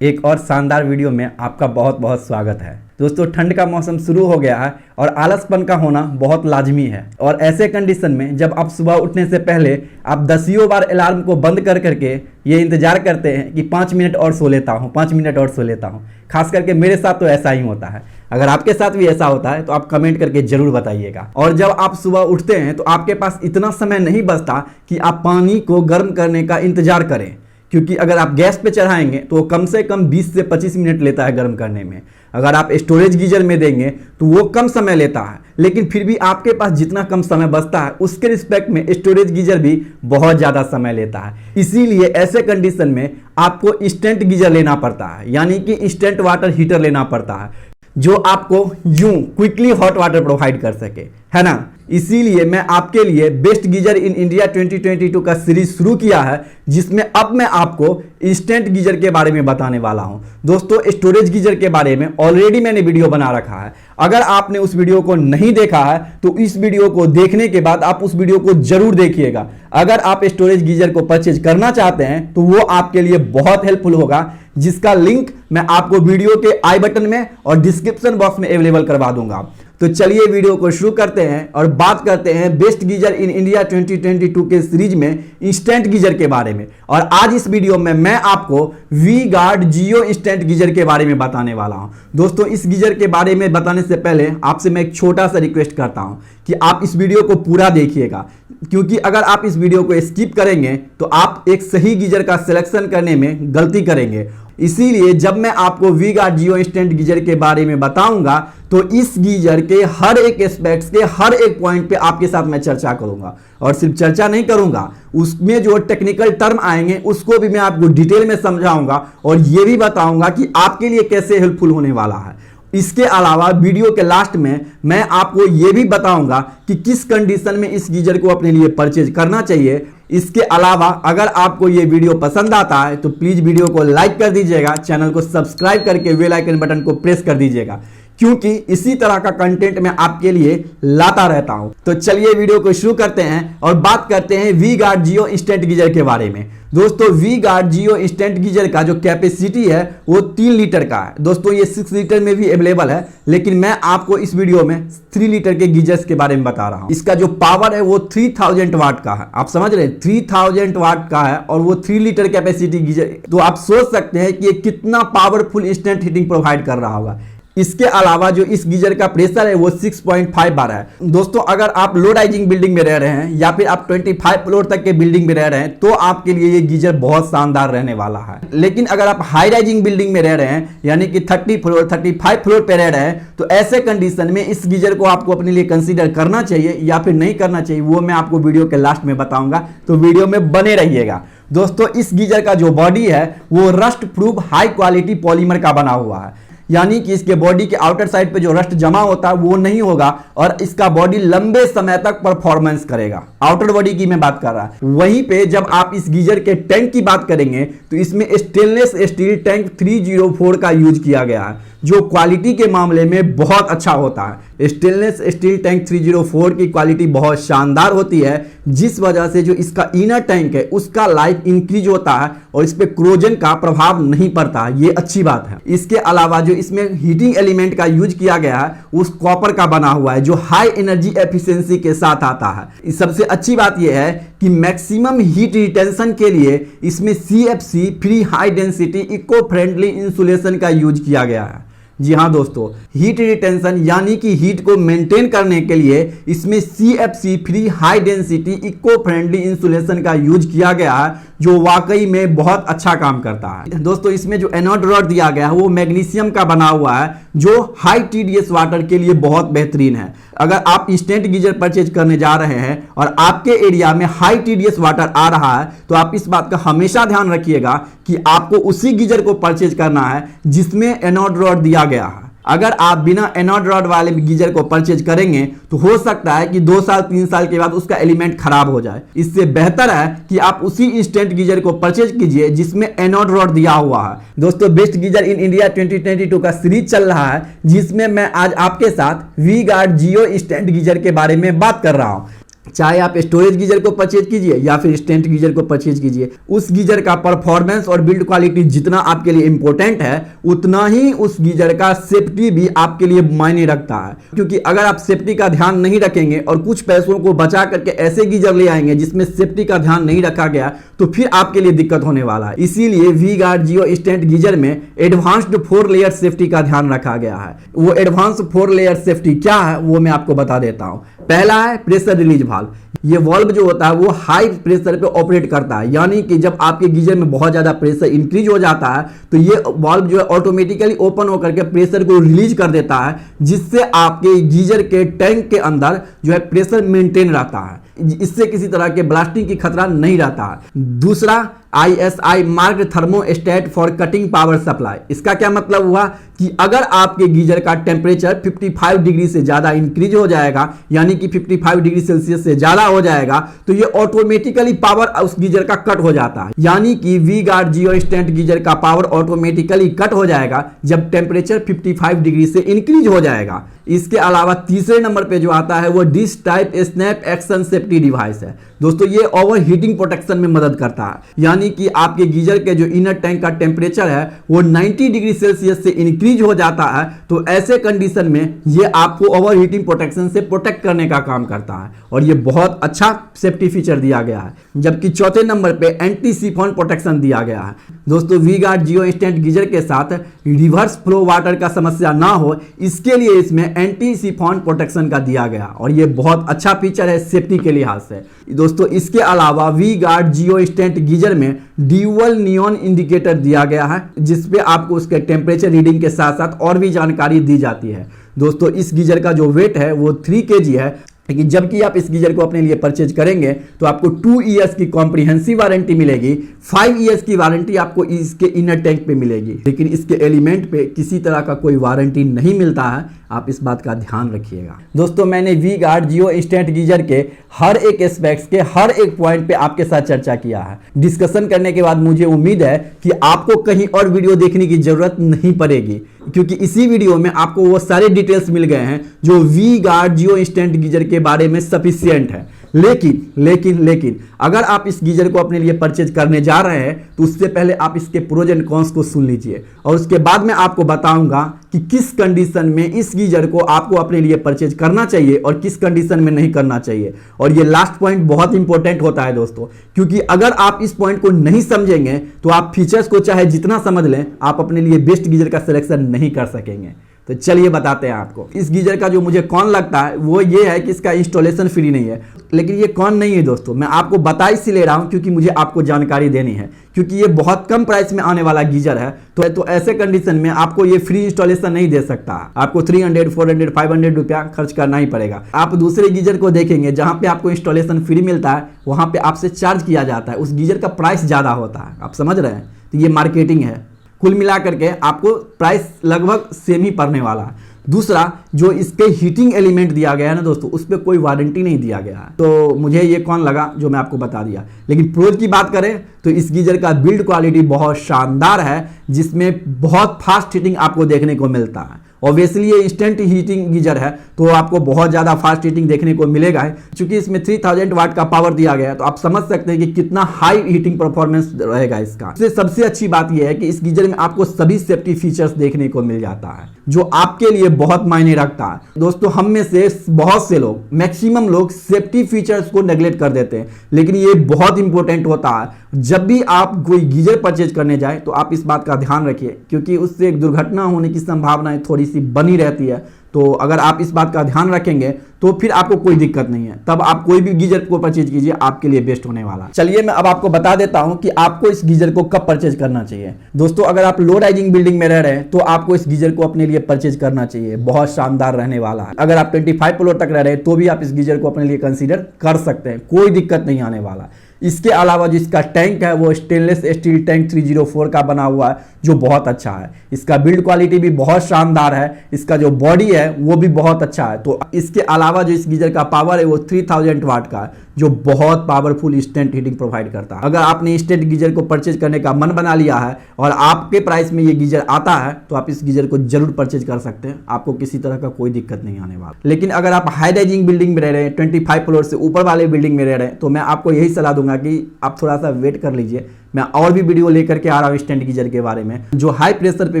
एक और शानदार वीडियो में आपका बहुत बहुत स्वागत है। दोस्तों, ठंड का मौसम शुरू हो गया है और आलसपन का होना बहुत लाजमी है। और ऐसे कंडीशन में जब आप सुबह उठने से पहले आप दसियों बार अलार्म को बंद कर करके ये इंतजार करते हैं कि 5 मिनट और सो लेता हूँ, 5 मिनट और सो लेता हूँ। खास करके मेरे साथ तो ऐसा ही होता है। अगर आपके साथ भी ऐसा होता है तो आप कमेंट करके जरूर बताइएगा। और जब आप सुबह उठते हैं तो आपके पास इतना समय नहीं बचता कि आप पानी को गर्म करने का इंतजार करें, क्योंकि अगर आप गैस पे चढ़ाएंगे तो वो कम से कम 20 से 25 मिनट लेता है गर्म करने में। अगर आप स्टोरेज गीजर में देंगे तो वो कम समय लेता है, लेकिन फिर भी आपके पास जितना कम समय बचता है उसके रिस्पेक्ट में स्टोरेज गीजर भी बहुत ज़्यादा समय लेता है। इसीलिए ऐसे कंडीशन में आपको इंस्टेंट गीजर लेना पड़ता है, यानी कि इंस्टेंट वाटर हीटर लेना पड़ता है, जो आपको यूं क्विकली हॉट वाटर प्रोवाइड कर सके, है ना। इसीलिए मैं आपके लिए बेस्ट गीजर इन इंडिया 2022 का सीरीज शुरू किया है, जिसमें अब मैं आपको इंस्टेंट गीजर के बारे में बताने वाला हूं। दोस्तों, स्टोरेज गीजर के बारे में ऑलरेडी मैंने वीडियो बना रखा है। अगर आपने उस वीडियो को नहीं देखा है तो इस वीडियो को देखने के बाद आप उस वीडियो को जरूर देखिएगा। अगर आप स्टोरेज गीजर को परचेज करना चाहते हैं तो वो आपके लिए बहुत हेल्पफुल होगा, जिसका लिंक मैं आपको वीडियो के आई बटन में और डिस्क्रिप्शन बॉक्स में अवेलेबल करवा दूंगा। तो चलिए वीडियो को शुरू करते हैं और बात करते हैं बेस्ट गीजर इन इंडिया 2022 के सीरीज में इंस्टेंट गीजर के बारे में। और आज इस वीडियो में मैं आपको V Guard Zio instant geyser के बारे में बताने वाला हूं। दोस्तों, इस गीजर के बारे में बताने से पहले आपसे मैं एक छोटा सा रिक्वेस्ट करता हूं कि आप इस वीडियो को पूरा देखिएगा, क्योंकि अगर आप इस वीडियो को स्किप करेंगे तो आप एक सही गीजर का सिलेक्शन करने में गलती करेंगे। इसीलिए जब मैं आपको V Guard Zio instant geyser के बारे में बताऊंगा तो इस गीजर के हर एक एस्पेक्ट्स के हर एक पॉइंट पे आपके साथ मैं चर्चा करूंगा। और सिर्फ चर्चा नहीं करूंगा, उसमें जो टेक्निकल टर्म आएंगे उसको भी मैं आपको डिटेल में समझाऊंगा और ये भी बताऊंगा कि आपके लिए कैसे हेल्पफुल होने वाला है। इसके अलावा वीडियो के लास्ट में मैं आपको यह भी बताऊंगा कि किस कंडीशन में इस गीजर को अपने लिए परचेज करना चाहिए। इसके अलावा अगर आपको ये वीडियो पसंद आता है तो प्लीज वीडियो को लाइक कर दीजिएगा, चैनल को सब्सक्राइब करके बेल आइकन बटन को प्रेस कर दीजिएगा, क्योंकि इसी तरह का कंटेंट मैं आपके लिए लाता रहता हूं। तो चलिए वीडियो को शुरू करते हैं और बात करते हैं V Guard Zio instant geyser के बारे में। दोस्तों, V Guard Zio instant geyser का जो कैपेसिटी है वो 3 लीटर का है। दोस्तों, ये 6 लीटर में भी अवेलेबल है, लेकिन मैं आपको इस वीडियो में 3 लीटर के गीजर्स के बारे में बता रहा हूं। इसका जो पावर है वो 3000 वाट का है। आप समझ रहे हैं, 3000 वाट का है और वो 3 लीटर कैपेसिटी गीजर। तो आप सोच सकते हैं कि ये कितना पावरफुल इंस्टेंट हीटिंग प्रोवाइड कर रहा होगा। इसके अलावा जो इस गीजर का प्रेशर है वो 6.5 बार है। दोस्तों, अगर आप लो राइजिंग बिल्डिंग में रह रहे हैं या फिर आप 25 फ्लोर तक के बिल्डिंग में रह रहे हैं तो आपके लिए ये गीजर बहुत शानदार रहने वाला है। लेकिन अगर आप हाई राइजिंग बिल्डिंग में रह रहे हैं, यानी कि 30 फ्लोर 35 फ्लोर पे रह रहे हैं, तो ऐसे कंडीशन में इस गीजर को आपको अपने लिए कंसीडर करना चाहिए या फिर नहीं करना चाहिए, वो मैं आपको वीडियो के लास्ट में बताऊंगा। तो वीडियो में बने रहिएगा। दोस्तों, इस गीजर का जो बॉडी है वो rust proof high quality polymer का बना हुआ है, यानी कि इसके बॉडी के आउटर साइड पे जो रस्ट जमा होता है वो नहीं होगा और इसका बॉडी लंबे समय तक परफॉर्मेंस करेगा। आउटर बॉडी की मैं बात कर रहा हूं। वहीं पे जब आप इस गीजर के टैंक की बात करेंगे तो इसमें स्टेनलेस स्टील टैंक 304 का यूज किया गया है, जो क्वालिटी के मामले में बहुत अच्छा होता है। स्टेनलेस स्टील टैंक 304 की क्वालिटी बहुत शानदार होती है, जिस वजह से जो इसका इनर टैंक है उसका लाइफ इंक्रीज होता है और इस पे क्रोजन का प्रभाव नहीं पड़ता है। ये अच्छी बात है। इसके अलावा जो इसमें हीटिंग एलिमेंट का यूज किया गया है उस कॉपर का बना हुआ है, जो हाई एनर्जी एफिशिएंसी के साथ आता है। सबसे अच्छी बात यह है कि मैक्सिमम हीट रिटेंशन के लिए इसमें CFC free high density eco friendly insulation का यूज किया गया है। जी हाँ दोस्तों, हीट रिटेंशन यानी कि हीट को मेंटेन करने के लिए इसमें CFC free high density eco friendly insulation का यूज किया गया है, जो वाकई में बहुत अच्छा काम करता है। दोस्तों, इसमें जो एनोड रॉड दिया गया है वो मैग्नीशियम का बना हुआ है, जो हाई TDS वाटर के लिए बहुत बेहतरीन है। अगर आप इंस्टेंट गीजर परचेज करने जा रहे हैं और आपके एरिया में हाई TDS वाटर आ रहा है तो आप इस बात का हमेशा ध्यान रखिएगा कि आपको उसी गीजर को परचेज करना है जिसमें एनोड रॉड दिया गया है। अगर आप बिना एनोड रॉड वाले गीजर को परचेज करेंगे तो हो सकता है कि 2 साल 3 साल के बाद उसका एलिमेंट खराब हो जाए। इससे बेहतर है कि आप उसी इंस्टेंट गीजर को परचेज कीजिए जिसमें एनोड रॉड दिया हुआ है। दोस्तों, बेस्ट गीजर इन इंडिया 2022 का सीरीज चल रहा है, जिसमें मैं आज आपके साथ V Guard Zio instant geyser के बारे में बात कर रहा हूं। चाहे आप स्टोरेज गीजर को परचेज कीजिए या फिर स्टेंट गीजर को परचेज कीजिए, उस गीजर का परफॉर्मेंस और बिल्ड क्वालिटी जितना आपके लिए इंपॉर्टेंट है उतना ही उस गीजर का सेफ्टी भी आपके लिए मायने रखता है। क्योंकि अगर आप सेफ्टी का ध्यान नहीं रखेंगे और कुछ पैसों को बचा करके ऐसे गीजर ले आएंगे जिसमें सेफ्टी का ध्यान नहीं रखा गया तो फिर आपके लिए दिक्कत होने वाला है। इसीलिए V Guard Zio instant geyser में एडवांस्ड 4 लेयर सेफ्टी का ध्यान रखा गया है। वो एडवांस 4 लेयर सेफ्टी क्या है वो मैं आपको बता देता हूं। पहला है प्रेशर रिलीज वाल्व। ये वाल्व जो होता है वो हाई प्रेशर पे ऑपरेट करता है, यानी कि जब आपके गीजर में बहुत ज्यादा प्रेशर इंक्रीज हो जाता है तो ये वाल्व जो है ऑटोमेटिकली ओपन होकर के प्रेशर को रिलीज कर देता है, जिससे आपके गीजर के टैंक के अंदर जो है प्रेशर मेंटेन रहता है। इससे किसी तरह के ब्लास्टिंग की खतरा नहीं रहता है। दूसरा ISI marked thermostat for cutting power supply. इसका क्या मतलब हुआ कि अगर आपके गीजर का टेम्परेचर 55 डिग्री से ज्यादा इंक्रीज हो जाएगा, यानी कि 55 डिग्री सेल्सियस से ज्यादा हो जाएगा, तो ये ऑटोमेटिकली पावर उस गीजर का कट हो जाता है। यानी कि V Guard Zio instant geyser का पावर ऑटोमेटिकली कट हो जाएगा जब टेम्परेचर 55 डिग्री से इंक्रीज हो जाएगा। इसके अलावा तीसरे नंबर पे जो आता है वो dish type snap action safety device है। दोस्तों ये ओवर हीटिंग प्रोटेक्शन में मदद करता है, यानी कि आपके गीजर के जो इनर टैंक का टेम्परेचर है वो 90 डिग्री सेल्सियस से इंक्रीज हो जाता है, तो ऐसे कंडीशन में ये आपको ओवर हीटिंग प्रोटेक्शन से प्रोटेक्ट करने का काम करता है और ये बहुत अच्छा सेफ्टी फीचर दिया गया है। जबकि चौथे नंबर पे एंटी सिफॉन प्रोटेक्शन दिया गया है। दोस्तों V Guard Zio instant geyser के साथ रिवर्स फ्लो वाटर का समस्या ना हो, इसके लिए इसमें एंटी सिफॉन प्रोटेक्शन का दिया गया और ये बहुत अच्छा फीचर है सेफ्टी के लिहाज से। दोस्तों इसके अलावा V Guard Zio instant geyser में ड्यूअल नियॉन इंडिकेटर दिया गया है, जिसपे आपको उसके टेम्परेचर रीडिंग के साथ साथ और भी जानकारी दी जाती है। दोस्तों इस गीजर का जो वेट है वो 3 kg है, लेकिन जबकि आप इस गीजर को अपने लिए परचेज करेंगे तो आपको 2 ईयर्स की कॉम्प्रिहेंसिव वारंटी मिलेगी, 5 ईयर्स की वारंटी आपको इसके इनर टैंक पे मिलेगी, लेकिन इसके एलिमेंट पे किसी तरह का कोई वारंटी नहीं मिलता है। आप इस बात का ध्यान रखिएगा। दोस्तों मैंने V Guard Zio instant geyser के हर एक एस्पेक्ट्स के हर एक पॉइंट पे आपके साथ चर्चा किया है। डिस्कशन करने के बाद मुझे उम्मीद है कि आपको कहीं और वीडियो देखने की जरूरत नहीं पड़ेगी, क्योंकि इसी वीडियो में आपको वो सारे डिटेल्स मिल गए हैं जो V Guard Zio instant geyser के बारे में सफिशिएंट है। लेकिन अगर आप इस गीजर को अपने लिए परचेज करने जा रहे हैं तो उससे पहले आप इसके प्रोज एंड कॉन्स को सुन लीजिए और उसके बाद मैं आपको बताऊंगा कि किस कंडीशन में इस गीजर को आपको अपने लिए परचेज करना चाहिए और किस कंडीशन में नहीं करना चाहिए। और ये लास्ट पॉइंट बहुत इंपॉर्टेंट होता है दोस्तों, क्योंकि अगर आप इस पॉइंट को नहीं समझेंगे तो आप फीचर्स को चाहे जितना समझ लें, आप अपने लिए बेस्ट गीजर का सिलेक्शन नहीं कर सकेंगे। तो चलिए बताते हैं आपको। इस गीजर का जो मुझे कौन लगता है वो ये है कि इसका इंस्टॉलेशन फ्री नहीं है, लेकिन ये कौन नहीं है दोस्तों, मैं आपको बता इसलिए रहा हूं क्योंकि मुझे आपको जानकारी देनी है, क्योंकि ये बहुत कम प्राइस में आने वाला गीजर है। तो ऐसे कंडीशन में आपको ये फ्री इंस्टॉलेशन नहीं दे सकता, आपको 300, 400, 500 रुपया खर्च करना ही पड़ेगा। आप दूसरे गीजर को देखेंगे जहां पे आपको इंस्टॉलेशन फ्री मिलता है, वहां पे आपसे चार्ज किया जाता है, उस गीजर का प्राइस ज्यादा होता है। आप समझ रहे हैं, तो ये मार्केटिंग है। कुल मिला करके आपको प्राइस लगभग सेम ही पड़ने वाला है। दूसरा, जो इसके हीटिंग एलिमेंट दिया गया है ना दोस्तों, उस पर कोई वारंटी नहीं दिया गया है, तो मुझे ये कौन लगा जो मैं आपको बता दिया। लेकिन प्रोज की बात करें तो इस गीजर का बिल्ड क्वालिटी बहुत शानदार है, जिसमें बहुत फास्ट हीटिंग आपको देखने को मिलता है। ऑब्वियसली ये इंस्टेंट हीटिंग गीजर है तो आपको बहुत ज़्यादा फास्ट हीटिंग देखने को मिलेगा है, क्योंकि इसमें 3000 वाट का पावर दिया गया है, तो आप समझ सकते हैं कि कितना हाई हीटिंग परफॉर्मेंस रहेगा इसका। सबसे अच्छी बात यह है कि इस गीजर में आपको सभी सेफ्टी फीचर्स देखने को मिल जाता है, जो आपके लिए बहुत मायने रखता है। दोस्तों हम में से बहुत से लोग, मैक्सिमम लोग सेफ्टी फीचर्स को नेग्लेक्ट कर देते हैं, लेकिन ये बहुत इंपॉर्टेंट होता है। जब भी आप कोई गीजर परचेज करने जाए तो आप इस बात का ध्यान रखिए, क्योंकि उससे एक दुर्घटना होने की संभावनाएं थोड़ी सी बनी रहती है। तो अगर आप इस बात का ध्यान रखेंगे तो फिर आपको कोई दिक्कत नहीं है, तब आप कोई भी गीजर को परचेज कीजिए, आपके लिए बेस्ट होने वाला। चलिए मैं अब आपको बता देता हूं कि आपको इस गीजर को कब परचेज करना चाहिए। दोस्तों अगर आप लो राइजिंग बिल्डिंग में रह रहे हैं तो आपको इस गीजर को अपने लिए परचेज करना चाहिए, बहुत शानदार रहने वाला है। अगर आप 25 फ्लोर तक रह रहे हैं तो भी आप इस गीजर को अपने लिए कंसीडर कर सकते हैं, कोई दिक्कत नहीं आने वाला। इसके अलावा जो इसका टैंक है वो स्टेनलेस स्टील टैंक 304 का बना हुआ है, जो बहुत अच्छा है। इसका बिल्ड क्वालिटी भी बहुत शानदार है, इसका जो बॉडी है वो भी बहुत अच्छा है। तो इसके अलावा जो इस गीजर का पावर है वो 3000 वाट का है, जो बहुत पावरफुल इंस्टेंट हीटिंग प्रोवाइड करता है। अगर आपने इंस्टेंट गीजर को परचेज करने का मन बना लिया है और आपके प्राइस में ये गीजर आता है तो आप इस गीजर को जरूर परचेज कर सकते हैं, आपको किसी तरह का कोई दिक्कत नहीं आने वाला। लेकिन अगर आप हाई राइजिंग बिल्डिंग में रह रहे हैं, 25 फ्लोर से ऊपर वाले बिल्डिंग में रह रहे हैं, तो मैं आपको यही सलाह दूंगा कि आप थोड़ा सा वेट कर लीजिए। मैं और भी वीडियो लेकर के आ रहा हूँ इंस्टेंट गीजर के बारे में, जो हाई प्रेशर पे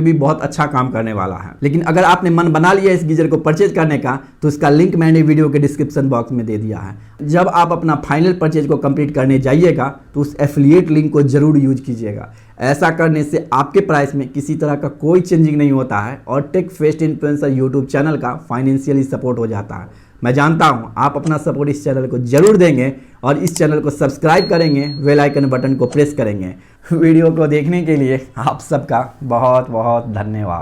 भी बहुत अच्छा काम करने वाला है। लेकिन अगर आपने मन बना लिया इस गीजर को परचेज करने का, तो इसका लिंक मैंने वीडियो के डिस्क्रिप्शन बॉक्स में दे दिया है। जब आप अपना फाइनल परचेज को कंप्लीट करने जाइएगा तो उस एफिलिएट लिंक को जरूर यूज कीजिएगा। ऐसा करने से आपके प्राइस में किसी तरह का कोई चेंजिंग नहीं होता है और tech fest influencer YouTube channel का फाइनेंशियली सपोर्ट हो जाता है। मैं जानता हूं आप अपना सपोर्ट इस चैनल को जरूर देंगे और इस चैनल को सब्सक्राइब करेंगे, बेल आइकन बटन को प्रेस करेंगे। वीडियो को देखने के लिए आप सबका बहुत बहुत धन्यवाद।